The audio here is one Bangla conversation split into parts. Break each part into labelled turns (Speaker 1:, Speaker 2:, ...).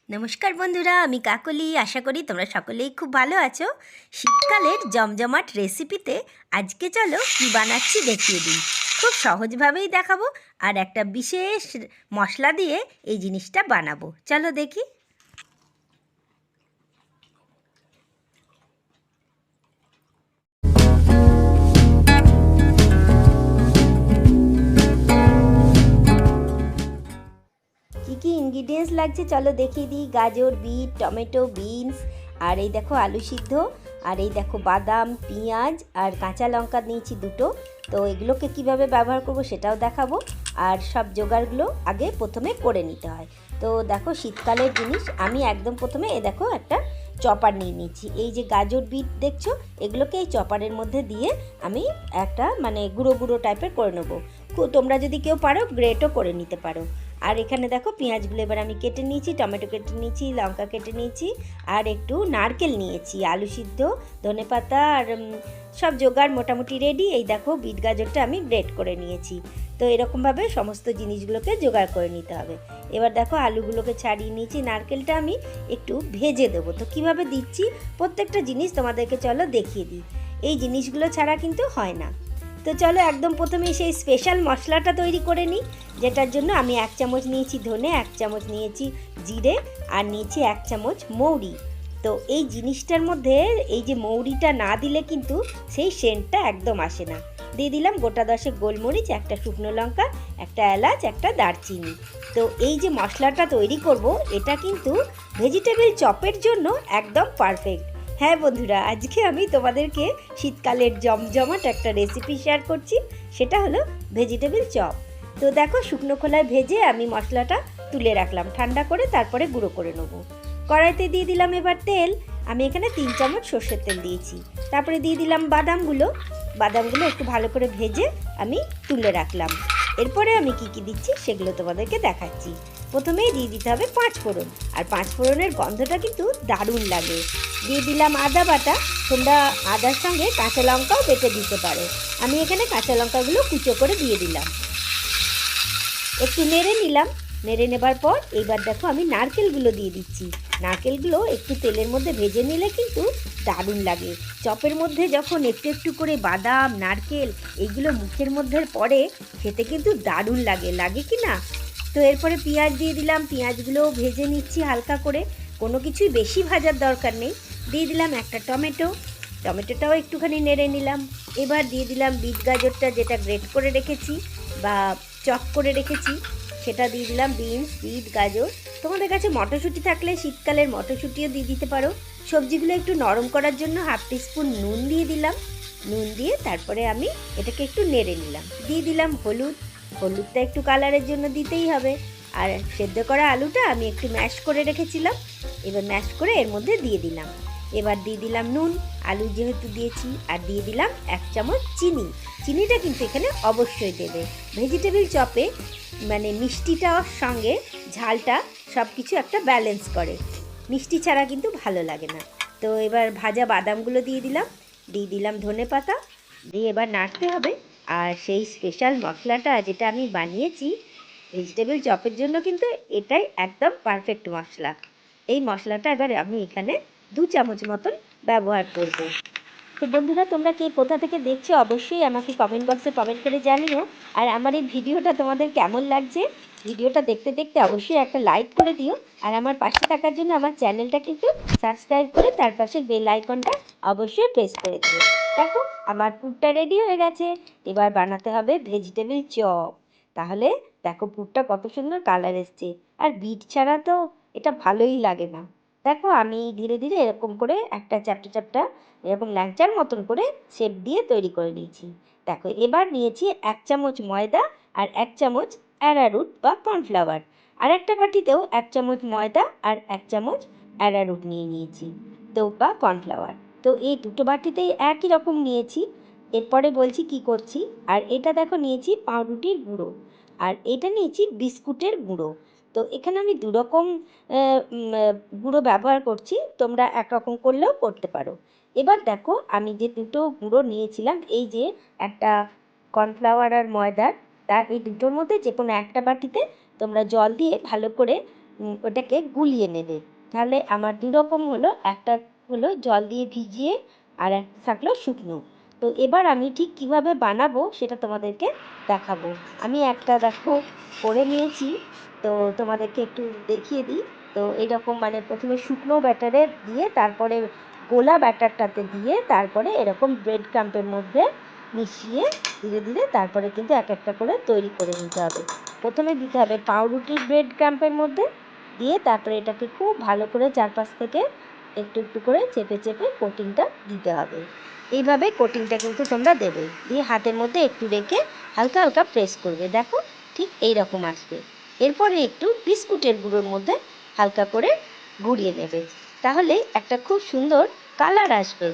Speaker 1: নমস্কার বন্ধুরা, আমি কাকলি। আশা করি তোমরা সকলেই খুব ভালো আছো। শীতকালের জমজমাট রেসিপিতে আজকে চলো কি বানাচ্ছি দেখিয়ে দিই। খুব সহজভাবেই দেখাবো, আর একটা বিশেষ মশলা দিয়ে এই জিনিসটা বানাবো। চলো দেখি। কী কী ইনগ্রিডিয়েন্টস লাগছে চলো দেখিয়ে দিই। গাজর, বিট, টমেটো, বিনস, আর এই দেখো আলু সিদ্ধ, আর এই দেখো বাদাম, পেঁয়াজ আর কাঁচা লঙ্কা নিয়েছি দুটো। তো এগুলোকে কিভাবে ব্যবহার করব সেটাও দেখাবো। আর সব জোগাড়গুলো আগে প্রথমে করে নিতে হয়। তো দেখো শীতকালের জিনিস, আমি একদম প্রথমে দেখো একটা চপার নিয়ে নিচ্ছি। এই যে গাজর, বিট দেখছো, এগুলোকে এই চপারের মধ্যে দিয়ে আমি একটা গুঁড়ো গুঁড়ো টাইপের করে নেবো। তোমরা যদি কেউ পারো গ্রেটও করে নিতে পারো। আর এখানে দেখো পেঁয়াজগুলো এবার আমি কেটে নিয়েছি, টমেটো কেটে নিয়েছি, লঙ্কা কেটে নিয়েছি, আর একটু নারকেল নিয়েছি, আলু সিদ্ধ, ধনেপাতা, আর সব জোগাড় মোটামুটি রেডি। এই দেখো বিট গাজরটা আমি গ্রেট করে নিয়েছি। তো এরকমভাবে সমস্ত জিনিসগুলোকে জোগাড় করে নিতে হবে। এবার দেখো আলুগুলোকে ছাড়িয়ে নিয়েছি, নারকেলটা আমি একটু ভেজে দেবো। তো কীভাবে দিচ্ছি প্রত্যেকটা জিনিস তোমাদেরকে চলো দেখিয়ে দিই। এই জিনিসগুলো ছাড়া কিন্তু হয় না। তো চলো একদম প্রথমে সেই স্পেশাল মশলাটা তৈরি করে নিই, যেটার জন্য আমি 1 চামচ নিয়েছি ধনে, 1 চামচ নিয়েছি জিরে, আর নিয়েছি 1 চামচ মৌরি। তো এই জিনিসটার মধ্যে এই যে মৌরিটা না দিলে কিন্তু সেই সেন্টটা একদম আসে না। দিয়ে দিলাম গোটা 10 গোলমরিচ, একটা শুকনো লঙ্কা, একটা এলাচ, একটা দারচিনি। তো এই যে মশলাটা তৈরি করব, এটা কিন্তু ভেজিটেবল চপের জন্য একদম পারফেক্ট। হ্যাঁ বন্ধুরা, আজকে আমি তোমাদেরকে শীতকালের জমজমাট একটা রেসিপি শেয়ার করছি, সেটা হলো ভেজিটেবল চপ। তো দেখো শুকনো খোলায় ভেজে আমি মশলাটা তুলে রাখলাম ঠান্ডা করে, তারপরে গুঁড়ো করে নেবো। কড়াইতে দিয়ে দিলাম এবার তেল। আমি এখানে 3 চামচ সর্ষের তেল দিয়েছি। তারপরে দিয়ে দিলাম বাদামগুলো একটু ভালো করে ভেজে আমি তুলে রাখলাম। এরপরে আমি কি কি দিচ্ছি সেগুলো তোমাদেরকে দেখাচ্ছি। প্রথমেই দিয়ে দিতে হবে 5 ফোড়ন, আর 5 ফোড়নের গন্ধটা কিন্তু দারুণ লাগে। দিয়ে দিলাম আদা বাটা। তোমরা আদার সঙ্গে কাঁচা লঙ্কাও বেটে দিতে পারো। আমি এখানে কাঁচা লঙ্কাগুলো কুচো করে দিয়ে দিলাম। একটু নেড়ে নিলাম। নেড়ে নেবার পর এইবার দেখো আমি নারকেলগুলো দিয়ে দিচ্ছি। নারকেলগুলো একটু তেলের মধ্যে ভেজে নিলে কিন্তু দারুণ লাগে। চপের মধ্যে যখন একটু একটু করে বাদাম, নারকেল এইগুলো মুখের মধ্যে পড়ে, খেতে কিন্তু দারুণ লাগে কি না? তো এরপরে পেঁয়াজ দিয়ে দিলাম। পেঁয়াজগুলোও ভেজে নিচ্ছি হালকা করে, কোনো কিছুই বেশি ভাজার দরকার নেই। দিয়ে দিলাম একটা টমেটোটাও একটুখানি নেড়ে নিলাম। এবার দিয়ে দিলাম বিট গাজরটা, যেটা গ্রেট করে রেখেছি বা চপ করে রেখেছি, সেটা দিয়ে দিলাম। বিনস, বিট, গাজর, তোমাদের কাছে মটরশুঁটি থাকলে শীতকালের মটরশুঁটিও দিয়ে দিতে পারো। সবজিগুলো একটু নরম করার জন্য 1/2 টিস্পুন নুন দিয়ে দিলাম। নুন দিয়ে তারপরে আমি এটাকে একটু নেড়ে নিলাম। দিয়ে দিলাম হলুদটা একটু কালারের জন্য দিতেই হবে। আর সেদ্ধ করা আলুটা আমি একটু ম্যাশ করে রেখেছিলাম, এবার ম্যাশ করে এর মধ্যে দিয়ে দিলাম। এবার দিয়ে দিলাম নুন, আলু যেহেতু দিয়েছি, আর দিয়ে দিলাম 1 চামচ চিনি। চিনিটা কিন্তু এখানে অবশ্যই দেবে। ভেজিটেবল চপে মিষ্টিটার সঙ্গে ঝালটা সব কিছু একটা ব্যালেন্স করে, মিষ্টি ছাড়া কিন্তু ভালো লাগে না। তো এবার ভাজা বাদামগুলো দিয়ে দিলাম ধনে পাতা দিয়ে এবার নাড়তে হবে। আর সেই স্পেশাল মশলাটা যেটা আমি বানিয়েছি ভেজিটেবল চপের জন্য, কিন্তু এটাই একদম পারফেক্ট মশলা। এই মশলাটা এবার আমি এখানে 2 চামচ মতন ব্যবহার করব। তো বন্ধুরা, তোমরা কে কোথা থেকে দেখছো অবশ্যই আমাকে কমেন্ট বক্সে কমেন্ট করে জানিও। আর আমার এই ভিডিওটা তোমাদের কেমন লাগছে, ভিডিওটা দেখতে দেখতে অবশ্যই একটা লাইক করে দিও। আর আমার পাশে থাকার জন্য আমার চ্যানেলটা কিন্তু সাবস্ক্রাইব করে তার পাশে বেল আইকনটা অবশ্যই প্রেস করে দিও। দেখো আমার পুরটা রেডি হয়ে গেছে। এবার বানাতে হবে ভেজিটেবল চপ। তাহলে দেখো পুরটা কত সুন্দর কালার এসছে। আর বিট ছাড়া তো এটা ভালোই লাগে না। দেখো আমি ধীরে ধীরে এরকম করে একটা চ্যাপ্টা চ্যাপ্টা এরকম ল্যাংচার মতন করে শেপ দিয়ে তৈরি করে নিয়েছি। দেখো এবার নিয়েছি 1 চামচ ময়দা আর 1 চামচ অ্যারারুট বা কর্নফ্লাওয়ার। আর একটা বাটিতেও 1 চামচ ময়দা আর 1 চামচ অ্যারারুট নিয়ে নিয়েছি, তো বা কর্নফ্লাওয়ার। তো এই দুটো বাটিতেই একই রকম নিয়েছি। এরপরে বলছি কি করছি। আর এটা দেখো নিয়েছি পাউরুটির গুঁড়ো, আর এটা নিয়েছি বিস্কুটের গুঁড়ো। তো এখানে আমি 2 রকম গুঁড়ো ব্যবহার করছি, তোমরা একরকম করলেও করতে পারো। এবার দেখো আমি যে দুটো গুঁড়ো নিয়েছিলাম, এই যে একটা কর্নফ্লাওয়ার আর ময়দার, তার এই দুটোর মধ্যে যে কোনো একটা বাটিতে তোমরা জল দিয়ে ভালো করে ওটাকে গুলিয়ে নেবে। তাহলে আমার দুরকম হলো, একটা হলো জল দিয়ে ভিজিয়ে আর একটা থাকলো শুকনো। তো এবার আমি ঠিক কিভাবে বানাবো সেটা তোমাদেরকে দেখাবো। আমি একটা দেখো করে নিয়েছি, তো তোমাদেরকে একটু দেখিয়ে দিই। তো এইরকম মানে প্রথমে শুকনো ব্যাটারে দিয়ে তারপরে গোলা ব্যাটারটাতে দিয়ে তারপরে এরকম ব্রেড ক্রাম্পের মধ্যে মিশিয়ে ধীরে ধীরে তারপরে কিন্তু এক একটা করে তৈরি করে নিতে হবে। প্রথমে দিতে হবে পাউরুটির ব্রেড ক্রাম্পের মধ্যে দিয়ে তারপরে এটাকে খুব ভালো করে চারপাশ থেকে একটু একটু করে চেপে চেপে কোটিংটা দিতে হবে। এইভাবে কোটিংটা কিন্তু তোমরা দেবে, দিয়ে হাতের মধ্যে একটু রেখে হালকা হালকা প্রেস করবে। দেখো ঠিক এই রকম আসবে। এরপরে একটু বিস্কুটের গুঁড়োর মধ্যে হালকা করে গুঁড়িয়ে নেবে, তাহলে একটা খুব সুন্দর কালার আসবে।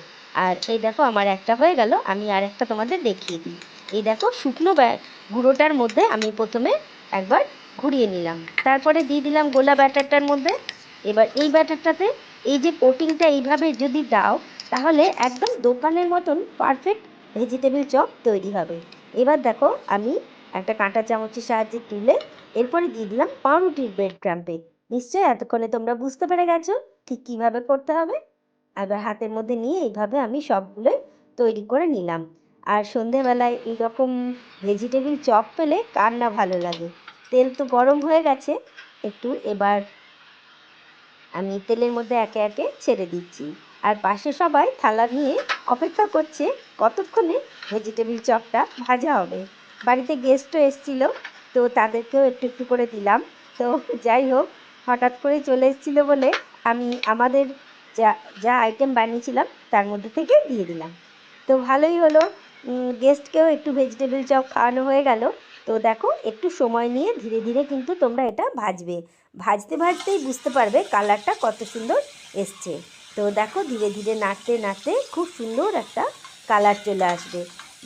Speaker 1: আর এই দেখো আমার একটা হয়ে গেল, আমি আর একটা তোমাদের দেখিয়ে দিই। এই দেখো শুকনো গুঁড়োটার মধ্যে আমি প্রথমে একবার ঘুরিয়ে নিলাম, তারপরে দিয়ে দিলাম গোলা ব্যাটারটার মধ্যে। এবার এই ব্যাটারটাতে এই যে কোটিংটা এইভাবে যদি দাও তাহলে একদম দোকানের মতন পারফেক্ট ভেজিটেবিল চপ তৈরি হবে। এবার দেখো আমি একটা কাঁটা চামচের সাহায্যে তুলে এরপরে দিয়ে দিলাম পাউরুটির ব্রেড ক্রাম্পে। নিশ্চয়ই এতক্ষণে তোমরা বুঝতে পেরে গেছো ঠিক কীভাবে করতে হবে। এবার হাতের মধ্যে নিয়ে এইভাবে আমি সবগুলোই তৈরি করে নিলাম। আর সন্ধেবেলায় এইরকম ভেজিটেবিল চপ পেলে কার না ভালো লাগে। তেল তো গরম হয়ে গেছে, একটু এবার আমি তেলের মধ্যে একে একে ছেড়ে দিচ্ছি। আর পাশে সবাই থালা নিয়ে অপেক্ষা করছে কতক্ষণে ভেজিটেবিল চপটা ভাজা হবে। বাড়িতে গেস্টও এসেছিল, তো তাদেরকেও একটু একটু করে দিলাম। তো যাই হোক, হঠাৎ করে চলে এসেছিলো বলে আমি আমাদের যা যা আইটেম বানিয়েছিলাম তার মধ্যে থেকে দিয়ে দিলাম। তো ভালোই হলো, গেস্টকেও একটু ভেজিটেবিল চপ খাওয়ানো হয়ে গেল। তো দেখো একটু সময় নিয়ে ধীরে ধীরে কিন্তু তোমরা এটা ভাজবে, ভাজতে ভাজতেই বুঝতে পারবে কালারটা কত সুন্দর এসছে। তো দেখো ধীরে ধীরে নাড়তে নাড়তে খুব সুন্দর একটা কালার চলে আসবে।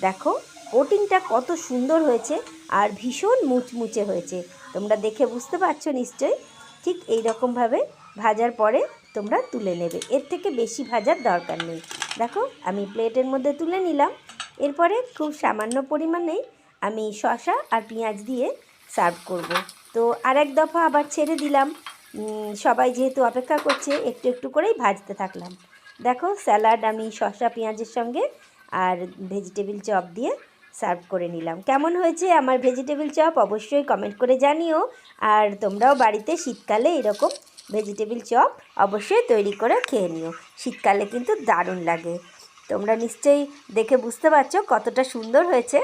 Speaker 1: দেখো কোটিংটা কত সুন্দর হয়েছে আর ভীষণ মুচমুচে হয়েছে, তোমরা দেখে বুঝতে পারছো নিশ্চয়ই। ঠিক এই রকমভাবে ভাজার পরে তোমরা তুলে নেবে, এর থেকে বেশি ভাজার দরকার নেই। দেখো আমি প্লেটের মধ্যে তুলে নিলাম। এরপরে খুব সামান্য পরিমাণেই আমি শসা আর পেঁয়াজ দিয়ে সার্ভ করব। তো আরেক দফা আবার ছেড়ে দিলাম, সবাই যেহেতু অপেক্ষা করছে একটু একটু করেই ভাজতে থাকলাম। দেখো স্যালাড আমি শসা পেঁয়াজের সঙ্গে আর ভেজিটেবিল চপ দিয়ে সার্ভ করে নিলাম। কেমন হয়েছে আমার ভেজিটেবিল চপ অবশ্যই কমেন্ট করে জানিও। আর তোমরাও বাড়িতে শীতকালে এরকম ভেজিটেবিল চপ অবশ্যই তৈরি করে খেয়ে নিও, শীতকালে কিন্তু দারুণ লাগে। তোমরা নিশ্চয়ই দেখে বুঝতে পারছো কতটা সুন্দর হয়েছে।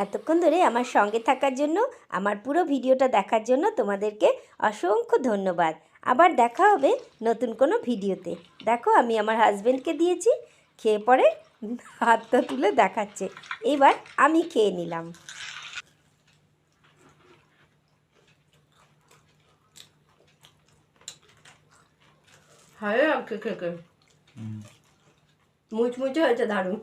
Speaker 1: এতক্ষণ ধরে আমার সঙ্গে থাকার জন্য, আমার পুরো ভিডিওটা দেখার জন্য তোমাদেরকে অসংখ্য ধন্যবাদ। আবার দেখা হবে নতুন কোনো ভিডিওতে। দেখো আমি আমার হাজব্যান্ডকে দিয়েছি, খেয়ে পরে হাতটা তুলে দেখাচ্ছে। এবার আমি খেয়ে নিলাম। ভালো লাগছে খেতে, মুচমুচে হয়েছে দারুণ।